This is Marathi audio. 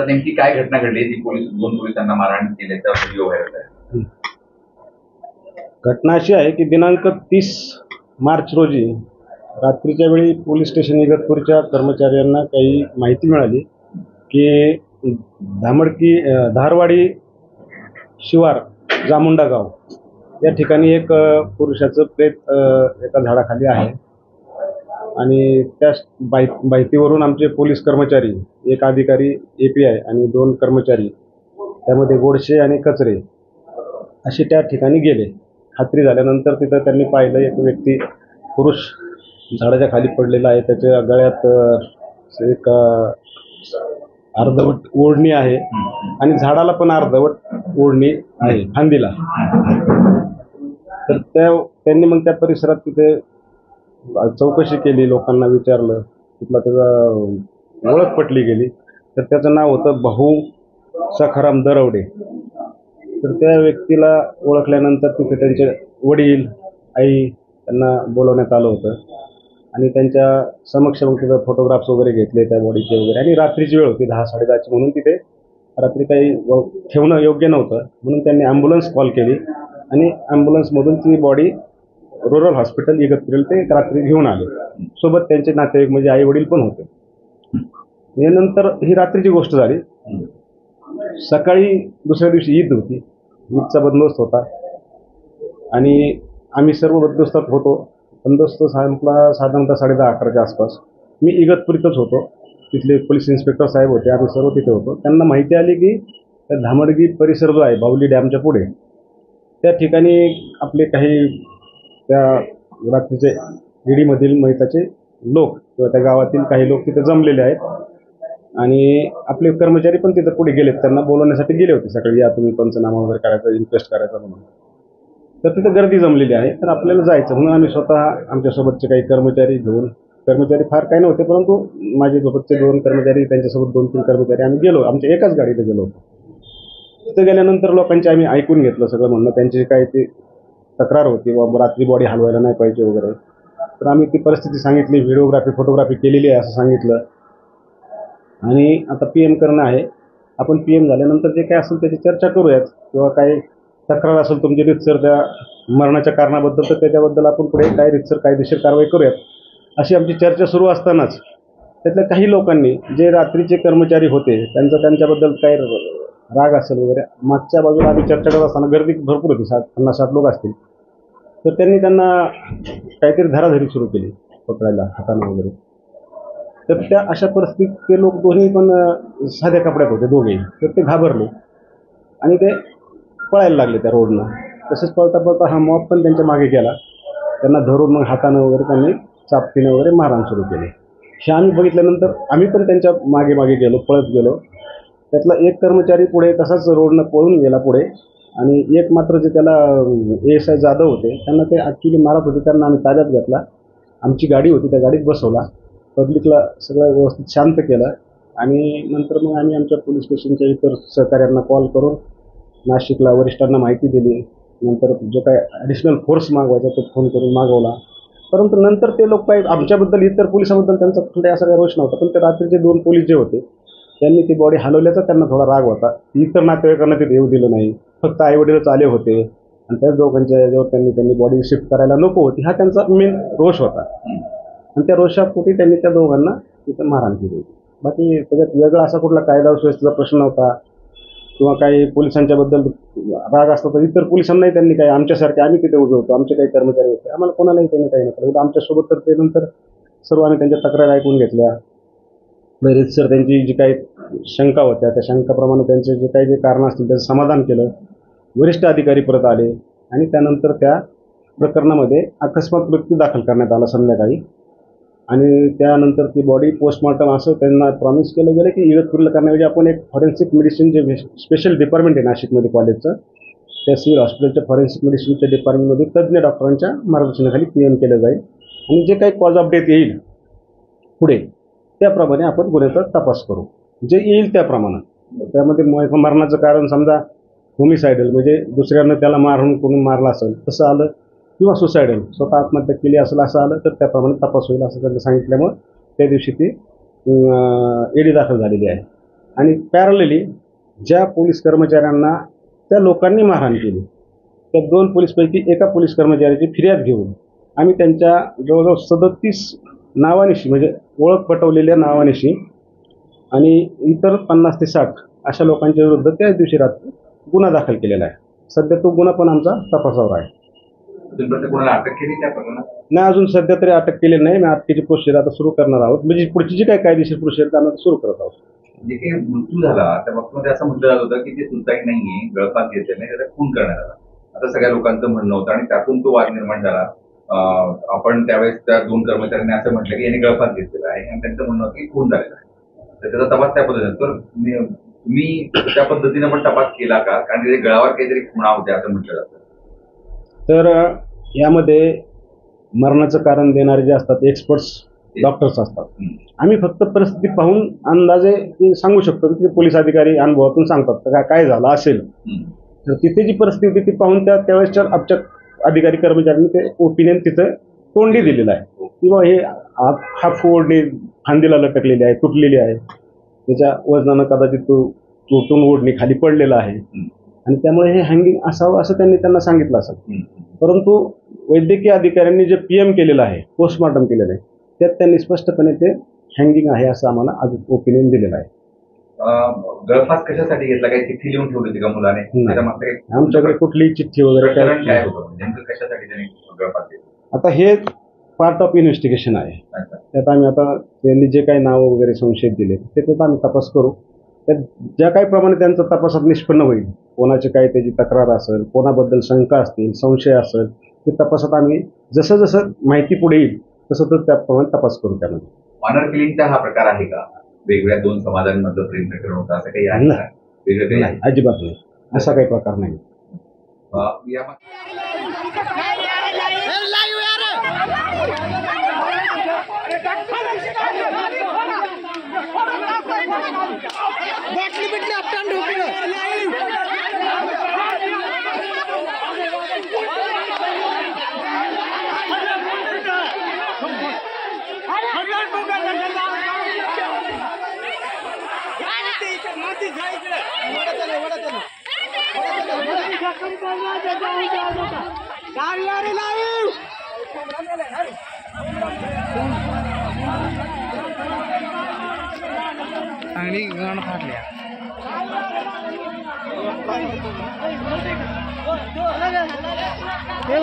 नेमकी काय घटना घडली ती दोन पोलिसांना मारहाण केल्याचा व्हिडिओ व्हायरल आहे. घटना अशी आहे की दिनांक 30 मार्च रोजी रात्रीच्या वेळी पोलीस स्टेशन इगतपूरच्या कर्मचाऱ्यांना काही माहिती मिळाली की धारवाडी शिवार जामुंडा गाव या ठिकाणी एक पुरुषाचं प्रेत एका झाडाखाली आहे. आणि त्या माहितीवरून आमचे पोलीस कर्मचारी, एक अधिकारी API आणि 2 कर्मचारी, त्यामध्ये गोडसे आणि कचरे असे त्या ठिकाणी गेले. खात्री झाल्यानंतर तिथं त्यांनी पाहिलं एक व्यक्ती पुरुष झाडाच्या खाली पडलेला आहे. त्याच्या गळ्यात एक अर्धवट ओढणी आहे आणि झाडाला पण अर्धवट ओढणी आहे फांदीला. तर त्यांनी मग त्या परिसरात तिथे चौकशी केली, लोकांना विचारलं, तिथला त्याचा ओळख पटली गेली. तर त्याचं नाव होतं भाऊ सखाराम दरवडे. तर त्या व्यक्तीला ओळखल्यानंतर तिथे त्यांचे वडील, आई त्यांना बोलवण्यात आलं होतं आणि त्यांच्या समक्ष मग तिथं फोटोग्राफ्स वगैरे घेतले त्या बॉडीचे वगैरे. आणि रात्रीची वेळ होती 10-10:30 म्हणून तिथे रात्री काही ठेवणं योग्य नव्हतं, म्हणून त्यांनी ॲम्ब्युलन्स कॉल केली आणि ॲम्ब्युलन्समधून ती बॉडी रुरल हॉस्पिटल इगतपुरीला ते रात्री घेऊन आले. सोबत त्यांचे नातेवाईक म्हणजे आई वडील पण होते. यानंतर ही रात्रीची गोष्ट झाली. सकाळी दुसऱ्या दिवशी ईद होती, ईदचा बंदोबस्त होता आणि आम्ही सर्व बंदोबस्तात होतो. बंदोबस्त संपला साधारणतः 10:30-11च्या आसपास. मी इगतपुरीतच होतो, तिथले पोलीस इन्स्पेक्टर साहेब होते, आम्ही सर्व तिथे होतो. त्यांना माहिती आली की त्या धामडगी परिसर जो आहे बावली डॅमच्या पुढे, त्या ठिकाणी आपले काही त्या रात्रीचे ईडीमधील मैताचे लोक किंवा त्या गावातील काही लोक तिथे जमलेले आहेत आणि आपले कर्मचारी पण तिथे पुढे गेलेत. त्यांना बोलवण्यासाठी गेले होते सकाळी, या तुम्ही पंचनामा वगैरे करायचा, इन्क्वेस्ट करायचा म्हणून. तर तिथे गर्दी जमलेली आहे. तर आपल्याला जायचं म्हणून आम्ही स्वतः आमच्यासोबतचे काही कर्मचारी घेऊन, कर्मचारी फार काही नव्हते परंतु माझे सोबतचे 2 कर्मचारी, त्यांच्यासोबत 2-3 कर्मचारी, आम्ही गेलो. आमच्या एकाच गाडीत गेलो होतो. तिथे गेल्यानंतर लोकांचे आम्ही ऐकून घेतलं सगळं म्हणणं. त्यांची काय ती तक्रार होती व रात्री बॉडी हलवायला नाही पाहिजे वगैरे. तर आम्ही ती परिस्थिती सांगितली, व्हिडिओग्राफी फोटोग्राफी केलेली आहे असं सांगितलं. आणि आता PM करणं आहे. आपण PM झाल्यानंतर जे काय असेल त्याची चर्चा करूयात किंवा काही तक्रार असेल तुमची रितसर त्या मरणाच्या कारणाबद्दल, तर त्याच्याबद्दल आपण पुढे काय रितसर कायदेशीर कारवाई करूयात अशी आमची चर्चा सुरू असतानाच त्यातल्या काही लोकांनी, जे रात्रीचे कर्मचारी होते, त्यांच्याबद्दल काही राग असेल वगैरे, मागच्या बाजूला आम्ही चर्चा करत असताना गर्दी भरपूर होती, 50-60 लोक असतील. तर त्यांनी त्यांना काहीतरी धराधरी सुरू केली, पकडायला हाताने वगैरे. तर त्या अशा परिस्थितीत ते लोक दोन्ही पण साध्या कपड्यात होते दोघेही. तर ते घाबरले आणि ते पळायला लागले त्या रोडनं. तसेच पळता पळता हा मॉब पण त्यांच्या मागे गेला. त्यांना धरून मग हातानं वगैरे त्यांनी चापटीनं वगैरे मारहाण सुरू केली. हे आम्ही बघितल्यानंतर आम्ही पण त्यांच्या मागे मागे गेलो, पळत गेलो. त्यातला एक कर्मचारी पुढे तसाच रोडनं पळून गेला पुढे आणि एक मात्र जे त्याला ASI जाधव होते, त्यांना ते ॲक्च्युली मारत होते, त्यांना आम्ही ताब्यात घेतला. आमची गाडी होती, त्या गाडीत बसवला, पब्लिकला सगळं व्यवस्थित शांत केलं आणि नंतर मग आम्ही आमच्या पोलीस स्टेशनच्या इतर सहकाऱ्यांना कॉल करून नाशिकला वरिष्ठांना माहिती दिली. नंतर जो काय ॲडिशनल फोर्स मागवायचा तो फोन करून मागवला. परंतु नंतर ते लोक काही आमच्याबद्दल, इतर पोलिसांबद्दल त्यांचा कुठे असा काही रोष नव्हता. पण ते रात्रीचे 2 पोलीस जे होते त्यांनी ती बॉडी हलवल्याचा त्यांना थोडा राग होता. इतर नातेवाईकांना तिथे येऊ दिलं नाही, फक्त आईवडीलच आले होते आणि त्याच दोघांच्या याच्यावर त्यांनी बॉडी शिफ्ट करायला नको होती, हा त्यांचा मेन रोष होता. आणि त्या रोषापोटी त्यांनी त्या दोघांना तिथं मारहाण केली होती. बाकी त्याच्यात वेगळा असा कुठला कायदा सुव्यवस्थेचा प्रश्न नव्हता किंवा काही पोलिसांच्याबद्दल राग असतो तर इतर पोलिसांनाही त्यांनी काही, आमच्यासारखे आम्ही तिथे उभे होतो, आमचे काही कर्मचारी होते, आम्हाला कोणालाही त्यांनी काही नव्हतं आमच्यासोबत. तर ते नंतर सर्व आम्ही त्यांच्या तक्रारी ऐकून घेतल्या. सर त्यांची जी काही शंका होत्या त्या शंकाप्रमाणे त्यांचे जे काही कारणं असतील त्याचं समाधान केलं. वरिष्ठ अधिकारी परत आले आणि त्यानंतर त्या प्रकरणामध्ये अकस्मात मृत्यू दाखल करण्यात आला संध्याकाळी. आणि त्यानंतर ती बॉडी पोस्टमॉर्टम असं त्यांना प्रॉमिस केलं गेलं की इगतपुरीला करण्याऐवजी आपण एक फॉरेन्सिक मेडिसिन जे स्पेशल डिपार्टमेंट आहे नाशिकमध्ये कॉलेजचं, त्या सिव्हिल हॉस्पिटलच्या फॉरेन्सिक मेडिसिनच्या डिपार्टमेंटमध्ये तज्ज्ञ डॉक्टरांच्या मार्गदर्शनाखाली PM केलं जाईल आणि जे काही कॉज ऑफ डेथ येईल पुढे त्याप्रमाणे आपण गुन्ह्याचा तपास करू, जे येईल त्याप्रमाणे. त्यामध्ये मरणाचं कारण समजा होमिसायडल म्हणजे दुसऱ्यानं त्याला मारून कोणी मारला असेल तसं आलं किंवा सुसायडल स्वतः आत्महत्या केली असेल असं आलं तर त्याप्रमाणे तपास होईल असं त्यांना सांगितल्यामुळं त्या दिवशी ती ED दाखल झालेली आहे. आणि पॅरलली ज्या पोलीस कर्मचाऱ्यांना त्या लोकांनी मारहाण केली त्या 2 पोलीसपैकी एका पोलीस कर्मचाऱ्याची फिर्याद घेऊन आम्ही त्यांच्या जवळजवळ 37 नावानिशी म्हणजे ओळख पटवलेल्या नावानिशी आणि इतर 50 ते 60 अशा लोकांच्या विरुद्ध त्याच दिवशी रात्री गुन्हा दाखल केलेला आहे. सध्या तो गुन्हा पण आमचा तपासावर आहे. कोणाला अटक केली त्या प्रकरणात? नाही, अजून सध्या तरी अटक केलेली नाही. मी अटकेची प्रोसिजर आता सुरू करणार आहोत. म्हणजे पुढची जी काही कायदेशीर प्रोसिजर त्यांना सुरू करत आहोत. जे काही मृत्यू झाला त्या बाबतीमध्ये असं म्हटलं जात होतं की ते सुसाईड नाहीये, गळफास घेतले नाही, त्याचा खून करण्यात आला. आता सगळ्या लोकांचं म्हणणं होतं आणि त्यातून तो वाद निर्माण झाला. आपण त्यावेळेस त्या 2 कर्मचाऱ्यांनी असं म्हटलं की यांनी गळफास घेतलेला आहे आणि त्यांचं म्हणणं होतं की खून झालेला आहे. तर त्याचा तपास त्या पद्धतीने तर तुम्ही त्या पद्धतीने पण तपास केला का? कारण तिथे गळावर काहीतरी खुणा होत्या असं म्हटलं जातं. तर यामध्ये मरणाचं कारण देणारे जे असतात एक्सपर्ट्स डॉक्टर्स असतात. आम्ही फक्त परिस्थिती पाहून अंदाजे सांगू शकतो की पोलीस अधिकारी अनुभवातून सांगतात काय झालं असेल. तर तिथे जी परिस्थिती ती पाहून त्यावेळेसच्या आमच्या अधिकारी कर्मचाऱ्यांनी ते ओपिनियन तिथं तोंडी दिलेलं आहे किंवा हे हा फोडणी फांदीला लटकलेली आहे, तुटलेली आहे, त्याच्या वजनानं कदाचित तो तुटून ओढणी खाली पडलेला आहे आणि त्यामुळे हे हँगिंग असावं असं त्यांना सांगितलं असेल. परंतु वैद्यकीय अधिकाऱ्यांनी जे PM केलेलं आहे, पोस्टमॉर्टम केलेलं आहे, त्यात त्यांनी स्पष्टपणे ते हँगिंग आहे असं आम्हाला आज ओपिनियन दिलेलं आहे. गळफास कशासाठी घेतला? काही चिठ्ठी लिहून ठेवली होती का मुलाने? आमच्याकडे कुठलीही चिठ्ठी वगैरे काय होतं? नेमकं कशासाठी त्यांनी गळफास घेतला? आता हे पार्ट ऑफ इन्व्हेस्टिगेशन आहे. त्यात आम्ही आता त्यांनी जे काही नावं वगैरे संशयित दिले त्याच्यात आम्ही तपास करू. त्यात ज्या काही प्रमाणे त्यांचा तपासात निष्पन्न होईल, कोणाची काय त्याची तक्रार असेल, कोणाबद्दल शंका असतील, संशय असेल, ते तपासात आम्ही जसं जसं माहिती पुढे येईल तसं त्याप्रमाणे तपास करू. त्यामध्ये ऑनर किलिंगचा हा प्रकार आहे का? वेगवेगळ्या 2 समाजांमधलं प्रेम प्रकरण होतं असं काही आहे का? वेगळं काही? अजिबात नाही, असा काही प्रकार नाही. चांगली गाणं फाटल्या. हे